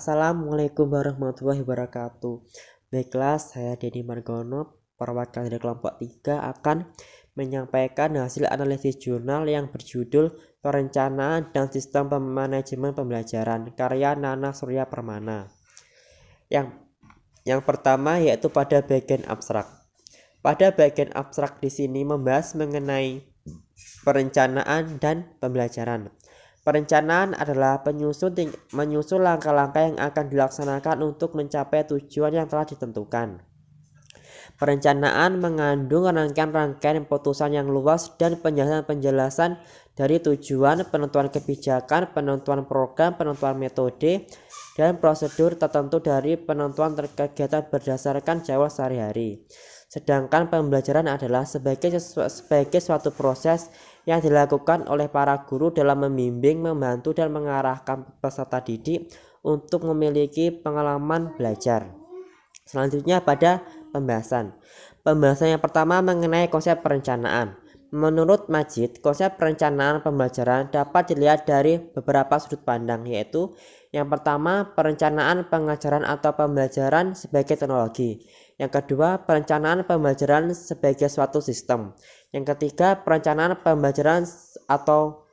Assalamualaikum warahmatullahi wabarakatuh. Baiklah, saya Denny Margono, perwakilan dari kelompok 3 akan menyampaikan hasil analisis jurnal yang berjudul Perencanaan dan Sistem Manajemen Pembelajaran karya Nana Surya Permana. Yang pertama yaitu pada bagian abstrak. Pada bagian abstrak di sini membahas mengenai perencanaan dan pembelajaran. Perencanaan adalah menyusun langkah-langkah yang akan dilaksanakan untuk mencapai tujuan yang telah ditentukan. Perencanaan mengandung rangkaian putusan yang luas dan penjelasan dari tujuan, penentuan kebijakan, penentuan program, penentuan metode, dan prosedur tertentu dari penentuan kegiatan berdasarkan jadwal sehari-hari. Sedangkan pembelajaran adalah sebagai suatu proses yang dilakukan oleh para guru dalam membimbing, membantu, dan mengarahkan peserta didik untuk memiliki pengalaman belajar. Selanjutnya pada pembahasan. Pembahasan yang pertama mengenai konsep perencanaan. Menurut Majid, konsep perencanaan pembelajaran dapat dilihat dari beberapa sudut pandang, yaitu yang pertama, perencanaan pengajaran atau pembelajaran sebagai teknologi. Yang kedua, perencanaan pembelajaran sebagai suatu sistem. Yang ketiga, perencanaan pembelajaran atau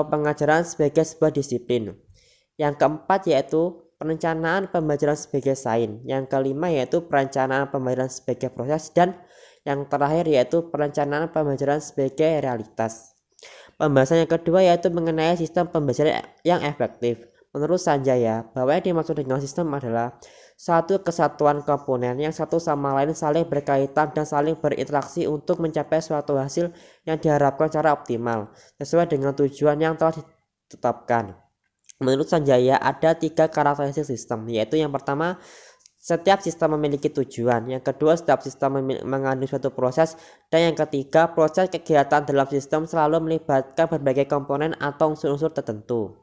pengajaran sebagai sebuah disiplin. Yang keempat yaitu perencanaan pembelajaran sebagai sains. Yang kelima yaitu perencanaan pembelajaran sebagai proses, dan yang terakhir yaitu perencanaan pembelajaran sebagai realitas. Pembahasan yang kedua yaitu mengenai sistem pembelajaran yang efektif. Menurut Sanjaya, bahwa yang dimaksud dengan sistem adalah satu kesatuan komponen yang satu sama lain saling berkaitan dan saling berinteraksi untuk mencapai suatu hasil yang diharapkan secara optimal sesuai dengan tujuan yang telah ditetapkan. Menurut Sanjaya ada 3 karakteristik sistem, yaitu yang pertama, setiap sistem memiliki tujuan. Yang kedua, setiap sistem mengandung suatu proses. Dan yang ketiga, proses kegiatan dalam sistem selalu melibatkan berbagai komponen atau unsur-unsur tertentu.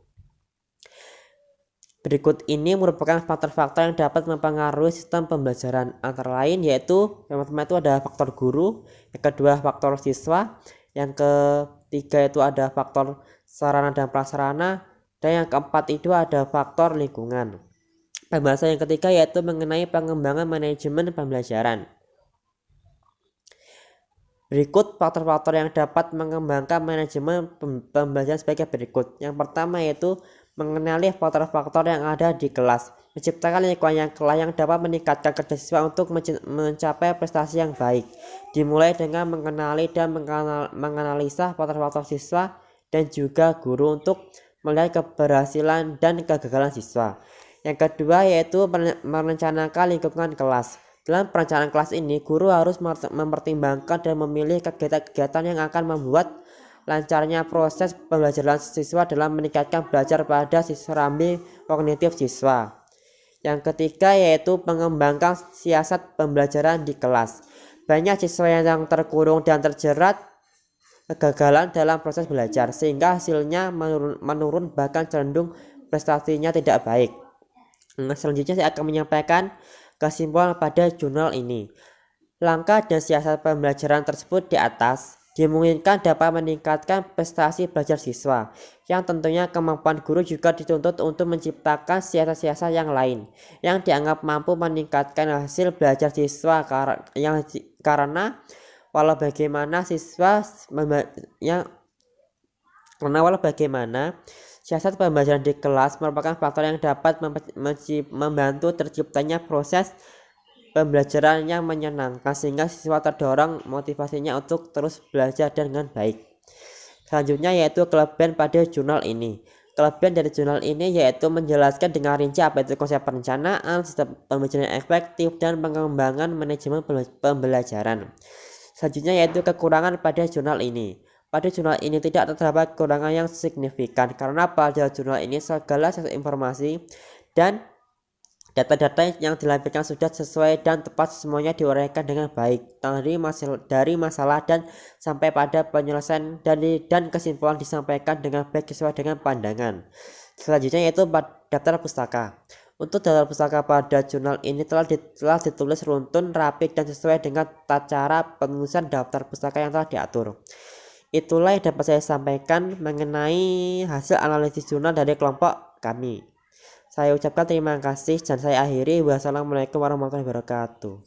Berikut ini merupakan faktor-faktor yang dapat mempengaruhi sistem pembelajaran. Antara lain yaitu yang pertama itu ada faktor guru, yang kedua faktor siswa, yang ketiga itu ada faktor sarana dan prasarana, dan yang keempat itu ada faktor lingkungan. Pembahasan yang ketiga yaitu mengenai pengembangan manajemen pembelajaran. Berikut faktor-faktor yang dapat mengembangkan manajemen pembelajaran sebagai berikut. Yang pertama yaitu mengenali faktor-faktor yang ada di kelas, menciptakan lingkungan yang dapat meningkatkan kerja siswa untuk mencapai prestasi yang baik. Dimulai dengan mengenali dan menganalisa faktor-faktor siswa dan juga guru untuk melihat keberhasilan dan kegagalan siswa. Yang kedua yaitu merencanakan lingkungan kelas. Dalam perencanaan kelas ini, guru harus mempertimbangkan dan memilih kegiatan-kegiatan yang akan membuat lancarnya proses pembelajaran siswa dalam meningkatkan belajar pada serambi kognitif siswa. Yang ketiga yaitu mengembangkan siasat pembelajaran di kelas. Banyak siswa yang terkurung dan terjerat kegagalan dalam proses belajar sehingga hasilnya menurun bahkan cenderung prestasinya tidak baik. Selanjutnya saya akan menyampaikan kesimpulan pada jurnal ini. Langkah dan siasat pembelajaran tersebut di atas dimungkinkan dapat meningkatkan prestasi belajar siswa, yang tentunya kemampuan guru juga dituntut untuk menciptakan siasat-siasat yang lain yang dianggap mampu meningkatkan hasil belajar siswa karena walau bagaimana siasat pembelajaran di kelas merupakan faktor yang dapat membantu terciptanya proses pembelajaran yang menyenangkan sehingga siswa terdorong motivasinya untuk terus belajar dengan baik. Selanjutnya yaitu kelebihan pada jurnal ini. Kelebihan dari jurnal ini yaitu menjelaskan dengan rinci apa itu konsep perencanaan, sistem pembelajaran efektif, dan pengembangan manajemen pembelajaran. Selanjutnya yaitu kekurangan pada jurnal ini. Pada jurnal ini tidak terdapat kekurangan yang signifikan karena pada jurnal ini segala informasi dan data-data yang dilampirkan sudah sesuai dan tepat, semuanya diuraikan dengan baik dari masalah dan sampai pada penyelesaian dan kesimpulan disampaikan dengan baik sesuai dengan pandangan. Selanjutnya yaitu daftar pustaka. Untuk daftar pustaka pada jurnal ini telah ditulis runtun, rapi, dan sesuai dengan tata cara penulisan daftar pustaka yang telah diatur. Itulah yang dapat saya sampaikan mengenai hasil analisis jurnal dari kelompok kami. Saya ucapkan terima kasih dan saya akhiri. Wassalamualaikum warahmatullahi wabarakatuh.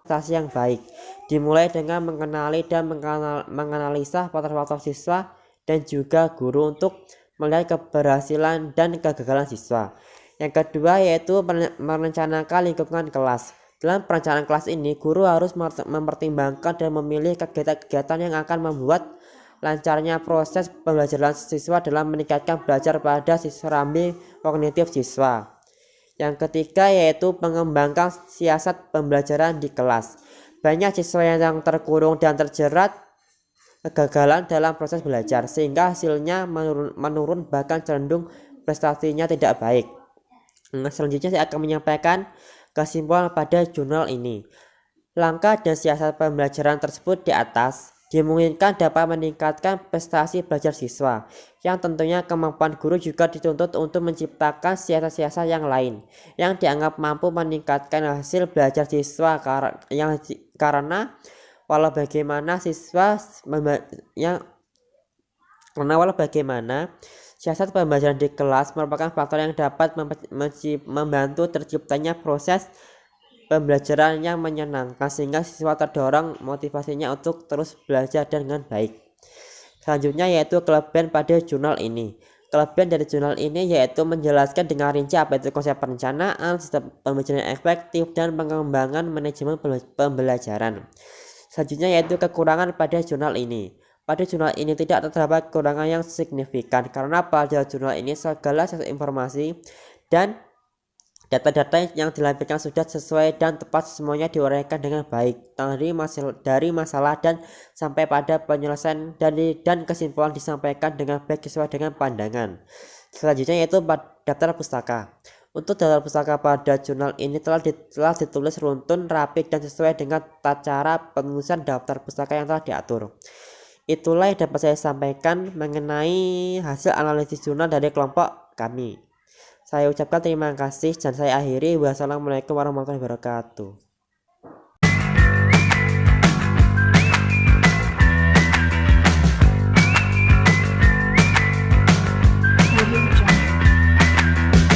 Prestasi yang baik dimulai dengan mengenali dan menganalisa faktor-faktor siswa dan juga guru untuk melihat keberhasilan dan kegagalan siswa. Yang kedua yaitu merencanakan lingkungan kelas. Dalam perencanaan kelas ini, guru harus mempertimbangkan dan memilih kegiatan-kegiatan yang akan membuat lancarnya proses pembelajaran siswa dalam meningkatkan belajar pada rambi kognitif siswa. Yang ketiga yaitu mengembangkan siasat pembelajaran di kelas. Banyak siswa yang terkurung dan terjerat kegagalan dalam proses belajar sehingga hasilnya menurun bahkan cenderung prestasinya tidak baik. Selanjutnya saya akan menyampaikan kesimpulan pada jurnal ini. Langkah dan siasat pembelajaran tersebut di atas dimungkinkan dapat meningkatkan prestasi belajar siswa, yang tentunya kemampuan guru juga dituntut untuk menciptakan siasat-siasat yang lain yang dianggap mampu meningkatkan hasil belajar siswa karena walau bagaimana siasat pembelajaran di kelas merupakan faktor yang dapat membantu terciptanya proses pembelajaran yang menyenangkan sehingga siswa terdorong motivasinya untuk terus belajar dengan baik. Selanjutnya yaitu kelebihan pada jurnal ini. Kelebihan dari jurnal ini yaitu menjelaskan dengan rinci apa itu konsep perencanaan, sistem pembelajaran efektif, dan pengembangan manajemen pembelajaran. Selanjutnya yaitu kekurangan pada jurnal ini. Pada jurnal ini tidak terdapat kekurangan yang signifikan karena pada jurnal ini segala informasi dan data-data yang dilampirkan sudah sesuai dan tepat, semuanya diuraikan dengan baik dari masalah dan sampai pada penyelesaian dan kesimpulan disampaikan dengan baik sesuai dengan pandangan. Selanjutnya yaitu daftar pustaka. Untuk daftar pustaka pada jurnal ini telah ditulis runtun, rapi, dan sesuai dengan tata cara penulisan daftar pustaka yang telah diatur. Itulah yang dapat saya sampaikan mengenai hasil analisis jurnal dari kelompok kami. Saya ucapkan terima kasih dan saya akhiri. Wassalamualaikum warahmatullahi wabarakatuh.